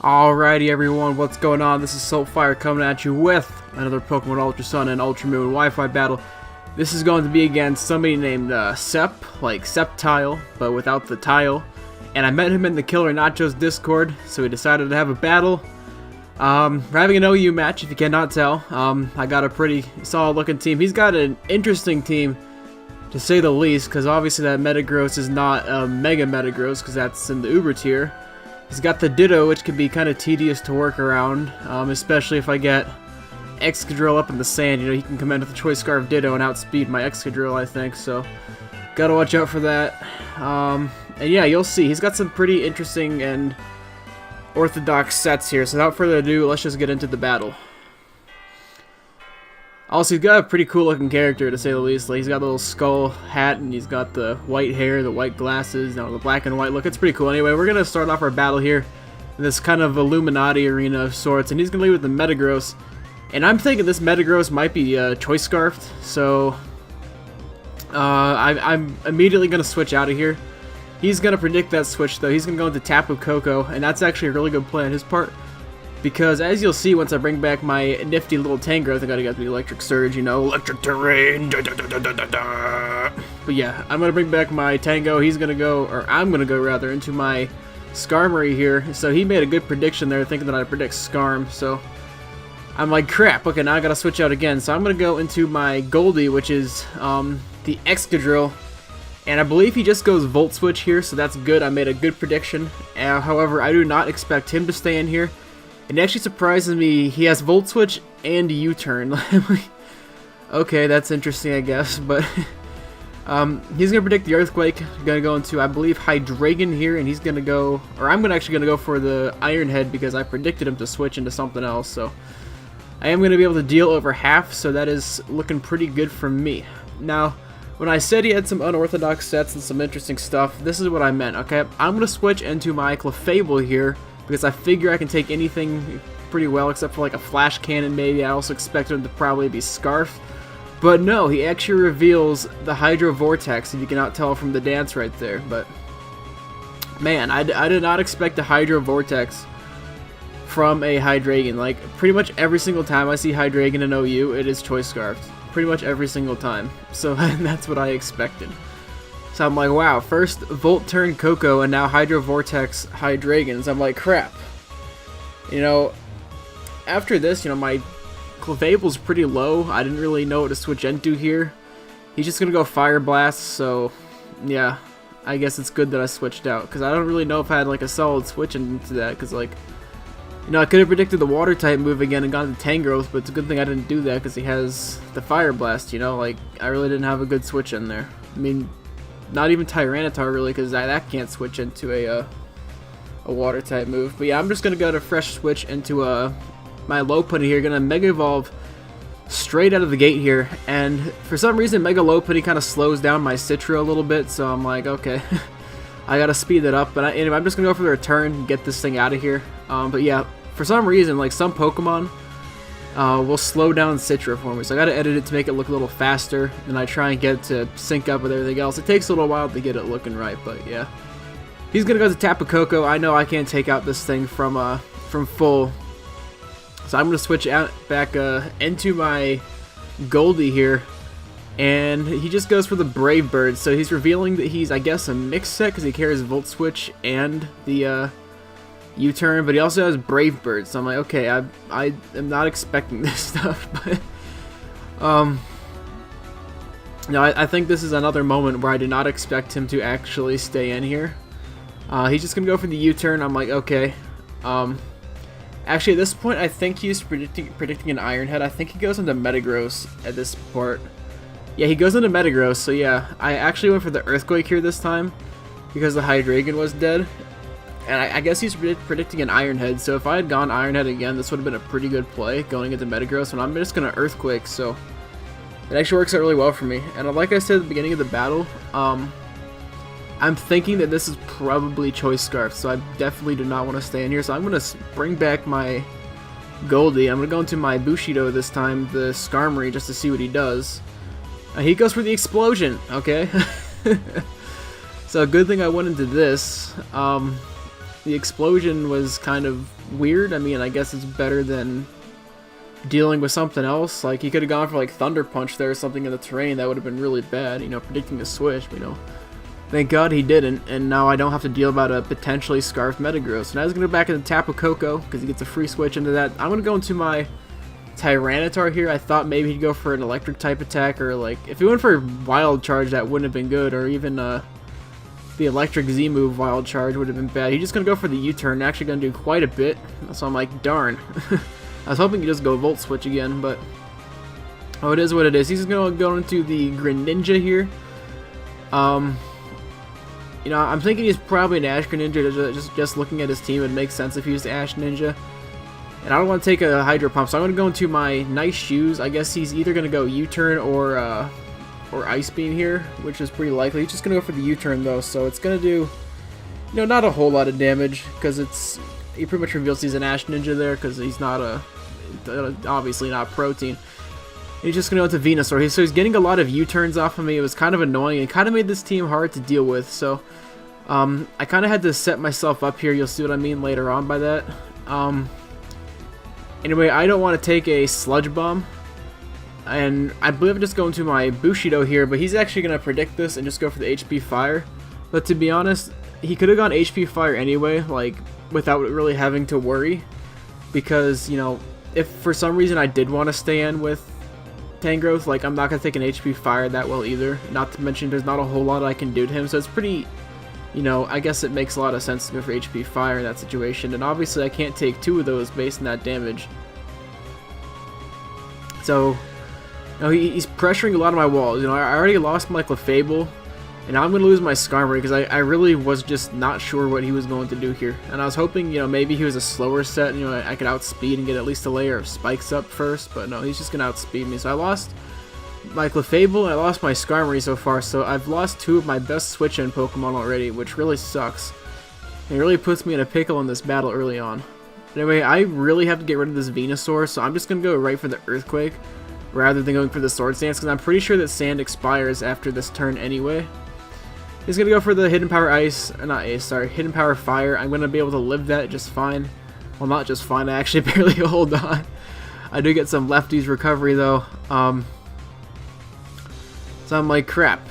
Alrighty everyone, what's going on? This is Soltfire coming at you with another Pokemon Ultra Sun and Ultra Moon Wi-Fi battle. This is going to be against somebody named Scep, like Sceptile, but without the tile. And I met him in the Killer Nachos Discord, so we decided to have a battle. We're having an OU match, if you cannot tell. I got a pretty solid looking team. He's got an interesting team, to say the least, because obviously that Metagross is not a Mega Metagross, because that's in the Uber tier. He's got the Ditto, which can be kind of tedious to work around, especially if I get Excadrill up in the sand. You know, he can come in with the Choice Scarf Ditto and outspeed my Excadrill, I think, so gotta watch out for that. And yeah, you'll see, he's got some pretty interesting and orthodox sets here, so without further ado, let's just get into the battle. Also, he's got a pretty cool looking character, to say the least. Like, he's got the little skull hat, and he's got the white hair, the white glasses, the black and white look. It's pretty cool. Anyway, we're going to start off our battle here in this kind of Illuminati arena of sorts, and he's going to lead with the Metagross. And I'm thinking this Metagross might be Choice Scarfed, so I'm immediately going to switch out of here. He's going to predict that switch, though. He's going to go into Tapu Koko, and that's actually a really good play on his part. Because, as you'll see once I bring back my nifty little Tangrowth, I gotta get the Electric Surge, you know, Electric Terrain, da, da, da, da, da, da, da. But yeah, I'm gonna bring back my Tango, he's gonna go, or I'm gonna go rather, into my Skarmory here. So he made a good prediction there, thinking that I predict Skarm, so I'm like, crap, okay, now I gotta switch out again. So I'm gonna go into my Goldie, which is the Excadrill, and I believe he just goes Volt Switch here, so that's good. I made a good prediction. However, I do not expect him to stay in here. It actually surprises me, he has Volt Switch and U-Turn. Okay, that's interesting, I guess, but he's going to predict the Earthquake. Going to go into, I believe, Hydreigon here, and he's going to go, or I'm actually going to go for the Iron Head because I predicted him to switch into something else, so I am going to be able to deal over half, so that is looking pretty good for me. Now, when I said he had some unorthodox sets and some interesting stuff, this is what I meant, okay? I'm going to switch into my Clefable here, because I figure I can take anything pretty well except for like a Flash Cannon maybe. I also expected him to probably be Scarfed. But no, he actually reveals the Hydro Vortex, if you cannot tell from the dance right there. But man, I did not expect a Hydro Vortex from a Hydreigon. Like, pretty much every single time I see Hydreigon in OU, it is Choice Scarfed. Pretty much every single time. So that's what I expected. So I'm like, wow, first Volt Turn Koko and now Hydro Vortex Hydreigons. I'm like, crap. You know, after this, you know, my Clefable's pretty low. I didn't really know what to switch into here. He's just going to go Fire Blast, so yeah, I guess it's good that I switched out. Because I don't really know if I had like a solid switch into that. Because like, you know, I could have predicted the Water type move again and gone to Tangrowth, but it's a good thing I didn't do that because he has the Fire Blast, you know. Like, I really didn't have a good switch in there. I mean, not even Tyranitar really, because that can't switch into a water type move. But yeah, I'm just gonna go to fresh switch into my Lopunny here. Gonna Mega Evolve straight out of the gate here, and for some reason Mega Lopunny kind of slows down my Citra a little bit. So I'm like, okay, I gotta speed it up. But anyway, I'm just gonna go for the return and get this thing out of here. But yeah, for some reason, like some Pokemon will slow down Citra for me, so I gotta edit it to make it look a little faster, and I try and get it to sync up with everything else. It takes a little while to get it looking right, but yeah. He's gonna go to Tapu Koko. I know I can't take out this thing from full, so I'm gonna switch out back into my Goldie here, and he just goes for the Brave Bird. So he's revealing that he's, I guess, a mixed set because he carries Volt Switch and the U-Turn, but he also has Brave Bird, so I'm like, okay, I am not expecting this stuff, but no, I think this is another moment where I did not expect him to actually stay in here. He's just gonna go for the U-Turn. I'm like, okay. Actually, at this point, I think he's predicting an Iron Head. I think he goes into Metagross at this part. Yeah, he goes into Metagross, so yeah, I actually went for the Earthquake here this time because the Hydreigon was dead. And I guess he's predicting an Iron Head, so if I had gone Iron Head again, this would have been a pretty good play, going into Metagross, and I'm just going to Earthquake, so it actually works out really well for me. And like I said at the beginning of the battle, I'm thinking that this is probably Choice Scarf, so I definitely do not want to stay in here, so I'm going to bring back my Goldie. I'm going to go into my Bushido this time, the Skarmory, just to see what he does. He goes for the Explosion, okay? So good thing I went into this. The explosion was kind of weird. I mean, I guess it's better than dealing with something else. Like, he could have gone for like Thunder Punch there or something in the terrain. That would have been really bad, you know, predicting the switch, but, you know. Thank God he didn't, and now I don't have to deal about a potentially Scarf Metagross. So now he's going to go back into Tapu Koko, because he gets a free switch into that. I'm going to go into my Tyranitar here. I thought maybe he'd go for an electric type attack, or like, if he went for Wild Charge, that wouldn't have been good, or even the electric Z move Wild Charge would have been bad. He's just going to go for the U-turn, actually going to do quite a bit, so I'm like, darn. I was hoping he'd just go Volt Switch again, but oh, it is what it is. He's going to go into the Greninja here. You know, I'm thinking he's probably an Ash Greninja. Just looking at his team, it makes sense if he was the Ash Ninja. And I don't want to take a Hydro Pump, so I'm going to go into my Nice Shoes. I guess he's either going to go U-turn or Ice Beam here, which is pretty likely. He's just going to go for the U-turn, though, so it's going to do, you know, not a whole lot of damage, because he pretty much reveals he's an Ash Ninja there, because he's not obviously not Protein. He's just going to go into Venusaur. So he's getting a lot of U-turns off of me. It was kind of annoying and kind of made this team hard to deal with. So I kind of had to set myself up here. You'll see what I mean later on by that. Anyway, I don't want to take a Sludge Bomb. And I believe I'm just going to my Bushido here. But he's actually going to predict this and just go for the HP Fire. But to be honest, he could have gone HP Fire anyway, like, without really having to worry. Because, you know, if for some reason I did want to stay in with Tangrowth, like, I'm not going to take an HP Fire that well either. Not to mention there's not a whole lot I can do to him, so it's pretty, you know, I guess it makes a lot of sense to go for HP Fire in that situation, and obviously I can't take two of those based on that damage. So, you know, he's pressuring a lot of my walls. You know, I already lost my Clefable, and now I'm going to lose my Skarmory because I really was just not sure what he was going to do here. And I was hoping, you know, maybe he was a slower set, you know, I could outspeed and get at least a layer of spikes up first, but no, he's just going to outspeed me. So I lost my Clefable and I lost my Skarmory so far, so I've lost two of my best Switch-In Pokemon already, which really sucks. It really puts me in a pickle in this battle early on. Anyway, I really have to get rid of this Venusaur, so I'm just going to go right for the Earthquake rather than going for the Swords Dance, because I'm pretty sure that Sand expires after this turn anyway. He's going to go for the Hidden Power Ice, not Ice, sorry, Hidden Power Fire. I'm going to be able to live that just fine. Well, not just fine, I actually barely hold on. I do get some Lefties recovery though. So I'm like, crap.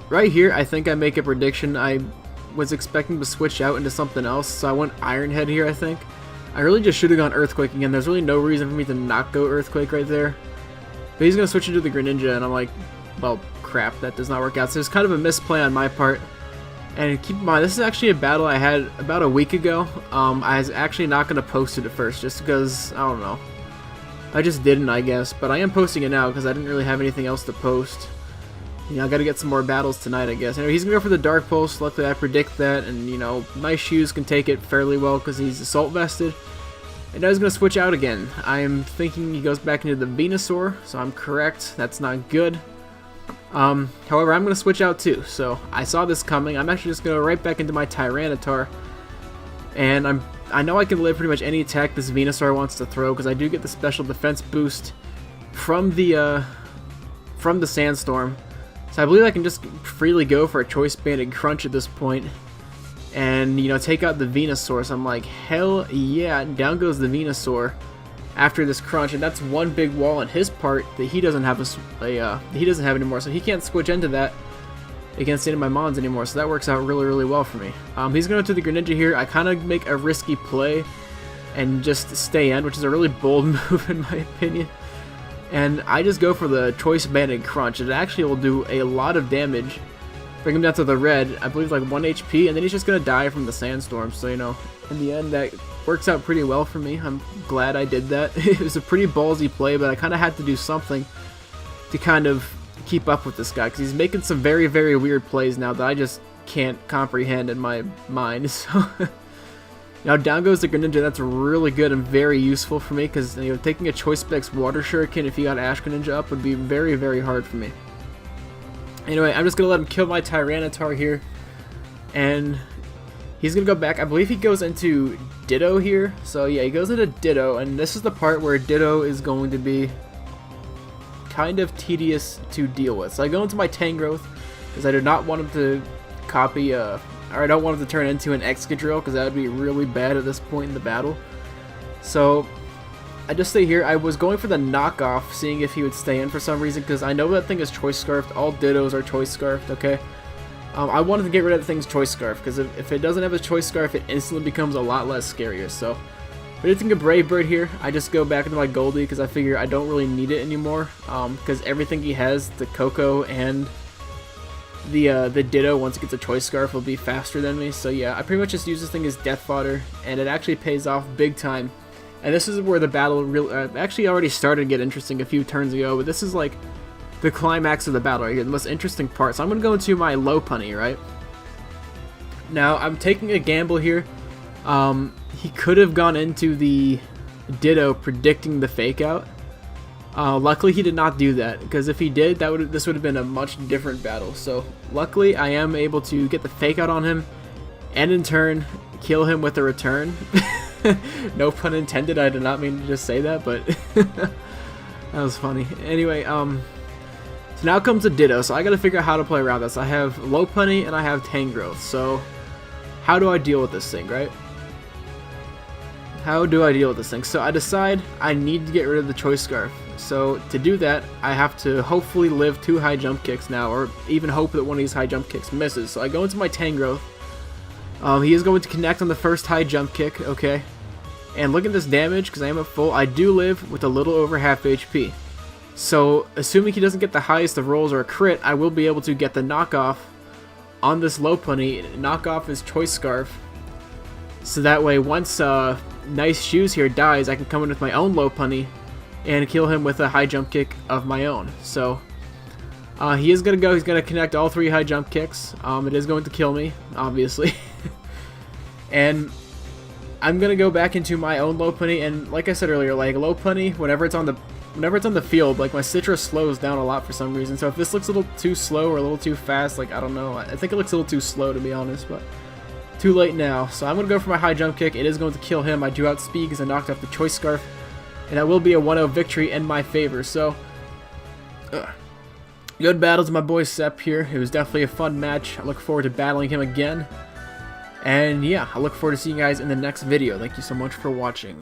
Right here, I think I make a prediction. I was expecting to switch out into something else, so I went Iron Head here, I think. I really just should have gone Earthquake again. There's really no reason for me to not go Earthquake right there. But he's going to switch into the Greninja, and I'm like, well, crap, that does not work out. So it's kind of a misplay on my part. And keep in mind, this is actually a battle I had about a week ago. I was actually not going to post it at first, just because, I don't know. I just didn't, I guess. But I am posting it now, because I didn't really have anything else to post. You know, I got to get some more battles tonight, I guess. Anyway, he's going to go for the Dark Pulse. Luckily, I predict that. And, you know, Nice Shoes can take it fairly well, because he's Assault Vested. And now he's going to switch out again. I am thinking he goes back into the Venusaur, so I'm correct. That's not good. However, I'm going to switch out too, so I saw this coming. I'm actually just going to go right back into my Tyranitar, and I know I can live pretty much any attack this Venusaur wants to throw, because I do get the special defense boost from the Sandstorm, so I believe I can just freely go for a Choice Banded Crunch at this point, and, you know, take out the Venusaur. So I'm like, hell yeah, down goes the Venusaur after this crunch, and that's one big wall on his part that he doesn't have he doesn't have anymore, so he can't switch into that against any of my Mons anymore, so that works out really, really well for me. He's going to the Greninja here. I kind of make a risky play and just stay in, which is a really bold move in my opinion, and I just go for the Choice Banded Crunch. It actually will do a lot of damage, bring him down to the red, I believe like 1 HP, and then he's just going to die from the Sandstorm, so, you know, in the end that works out pretty well for me. I'm glad I did that. It was a pretty ballsy play, but I kind of had to do something to kind of keep up with this guy, because he's making some very, very weird plays now that I just can't comprehend in my mind. So now down goes the Greninja. That's really good and very useful for me, because, you know, taking a Choice Specs Water Shuriken if you got Ash Greninja up would be very, very hard for me. Anyway, I'm just going to let him kill my Tyranitar here, and he's going to go back. I believe he goes into Ditto here. So yeah, he goes into Ditto, and this is the part where Ditto is going to be kind of tedious to deal with. So I go into my Tangrowth, because I do not want him to copy, or or I don't want it to turn into an Excadrill, because that would be really bad at this point in the battle. So I just stay here. I was going for the knockoff, seeing if he would stay in for some reason, because I know that thing is Choice Scarfed. All Dittos are Choice Scarfed, okay? I wanted to get rid of the thing's Choice Scarf, because if it doesn't have a Choice Scarf, it instantly becomes a lot less scarier. So predicting a Brave Bird here, I just go back into my Goldie, because I figure I don't really need it anymore, because everything he has, the Coco and the Ditto, once it gets a Choice Scarf, will be faster than me. So yeah, I pretty much just use this thing as death fodder, and it actually pays off big time. And this is where the battle really actually already started to get interesting a few turns ago, but this is like the climax of the battle, right here, the most interesting part. So I'm going to go into my Lopunny, right? Now, I'm taking a gamble here. He could have gone into the Ditto predicting the Fake Out. Luckily, he did not do that, because if he did, this would have been a much different battle. So luckily, I am able to get the Fake Out on him, and in turn, kill him with a return. No pun intended, I did not mean to just say that, but that was funny. Anyway, so now comes the Ditto, so I gotta figure out how to play around this. I have Lopunny and I have Tangrowth, so how do I deal with this thing, right? How do I deal with this thing? So I decide I need to get rid of the Choice Scarf. So to do that, I have to hopefully live 2 high jump kicks now, or even hope that one of these high jump kicks misses. So I go into my Tangrowth. He is going to connect on the first high jump kick, okay? And look at this damage, because I am at full. I do live with a little over half HP. So, assuming he doesn't get the highest of rolls or a crit, I will be able to get the knockoff on this Lopunny. Knock off his Choice Scarf. So that way, once Nice Shoes here dies, I can come in with my own Lopunny and kill him with a high jump kick of my own. So, he is going to go. He's going to connect all 3 high jump kicks. It is going to kill me, obviously. And I'm going to go back into my own Lopunny. And like I said earlier, like Lopunny, whenever it's on the field, like my Citrus slows down a lot for some reason. So if this looks a little too slow or a little too fast, like I don't know. I think it looks a little too slow, to be honest, but too late now. So I'm going to go for my high jump kick. It is going to kill him. I do outspeed because I knocked off the Choice Scarf. And that will be a 1-0 victory in my favor. So, good battle to my boy Scep here. It was definitely a fun match. I look forward to battling him again. And yeah, I look forward to seeing you guys in the next video. Thank you so much for watching.